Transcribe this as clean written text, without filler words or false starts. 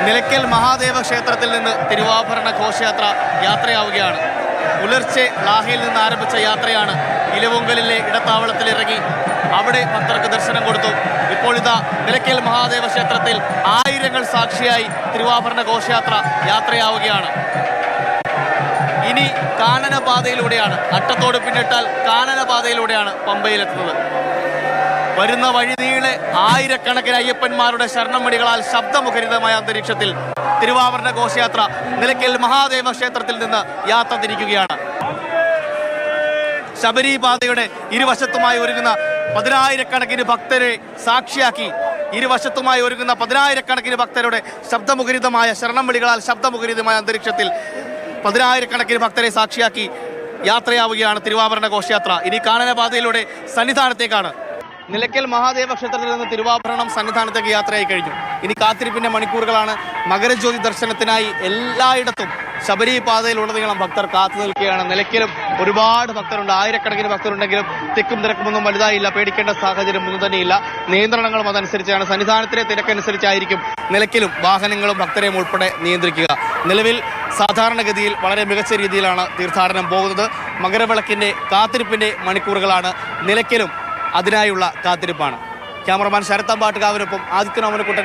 നിലയ്ക്കൽ മഹാദേവ ക്ഷേത്രത്തിൽ നിന്ന് തിരുവാഭരണ ഘോഷയാത്ര യാത്രയാവുകയാണ്. പുലർച്ചെ ലാഹയിൽ നിന്ന് ആരംഭിച്ച യാത്രയാണ് ഇലവുങ്കലിലെ ഇടത്താവളത്തിൽ ഇറങ്ങി അവിടെ ഭക്തർക്ക് ദർശനം കൊടുത്തു. ഇപ്പോൾ ഇതാ നിലയ്ക്കൽ മഹാദേവ ക്ഷേത്രത്തിൽ ആയിരങ്ങൾ സാക്ഷിയായി തിരുവാഭരണ ഘോഷയാത്ര യാത്രയാവുകയാണ്. ഇനി കാനനപാതയിലൂടെയാണ്, അട്ടത്തോട് പിന്നിട്ടാൽ കാനനപാതയിലൂടെയാണ് പമ്പയിലെത്തുന്നത്. വരുന്ന വഴി നീളെ ആയിരക്കണക്കിന് അയ്യപ്പന്മാരുടെ ശരണമണികളാൽ ശബ്ദമുഖരിതമായ അന്തരീക്ഷത്തിൽ തിരുവാഭരണ ഘോഷയാത്ര നിലയ്ക്കൽ മഹാദേവ ക്ഷേത്രത്തിൽ നിന്ന് യാത്ര തിരിക്കുകയാണ്. ശബരി പാതയുടെ ഇരുവശത്തുമായി ഒരുങ്ങുന്ന പതിനായിരക്കണക്കിന് ഭക്തരെ സാക്ഷിയാക്കി, ഇരുവശത്തുമായി ഒരുങ്ങുന്ന പതിനായിരക്കണക്കിന് ഭക്തരുടെ ശബ്ദമുഖരിതമായ ശരണമണികളാൽ ശബ്ദമുഖരിതമായ അന്തരീക്ഷത്തിൽ പതിനായിരക്കണക്കിന് ഭക്തരെ സാക്ഷിയാക്കി യാത്രയാവുകയാണ് തിരുവാഭരണ ഘോഷയാത്ര. ഇനി കാനനപാതയിലൂടെ സന്നിധാനത്തേക്കാണ്. നിലയ്ക്കൽ മഹാദേവ ക്ഷേത്രത്തിൽ നിന്ന് തിരുവാഭരണം സന്നിധാനത്തേക്ക് യാത്രയായി കഴിഞ്ഞു. ഇനി കാത്തിരിപ്പിന്റെ മണിക്കൂറുകളാണ്. മകരജ്യോതി ദർശനത്തിനായി എല്ലായിടത്തും ശബരി പാതയിലുടനീളം ഭക്തർ കാത്തു നിൽക്കുകയാണ്. നിലയ്ക്കലും ഒരുപാട് ഭക്തരുണ്ട്, ആയിരക്കണക്കിന് ഭക്തരുണ്ടെങ്കിലും തിക്കും തിരക്കുമൊന്നും വലുതായില്ല. പേടിക്കേണ്ട സാഹചര്യം ഒന്നും തന്നെയില്ല. നിയന്ത്രണങ്ങളും അതനുസരിച്ചാണ്. സന്നിധാനത്തിലെ തിരക്കനുസരിച്ചായിരിക്കും നിലയ്ക്കലും വാഹനങ്ങളും ഭക്തരെയും ഉൾപ്പെടെ നിയന്ത്രിക്കുക. നിലവിൽ സാധാരണഗതിയിൽ വളരെ മികച്ച രീതിയിലാണ് തീർത്ഥാടനം പോകുന്നത്. മകരവിളക്കിന്റെ കാത്തിരിപ്പിന്റെ മണിക്കൂറുകളാണ്. നിലയ്ക്കലും അതിനായുള്ള കാത്തിരിപ്പാണ്. ക്യാമറമാൻ ശരത്തമ്പാട്ടുകാവിനൊപ്പം ആദിത്യൻ ഓമനക്കുട്ടൻ,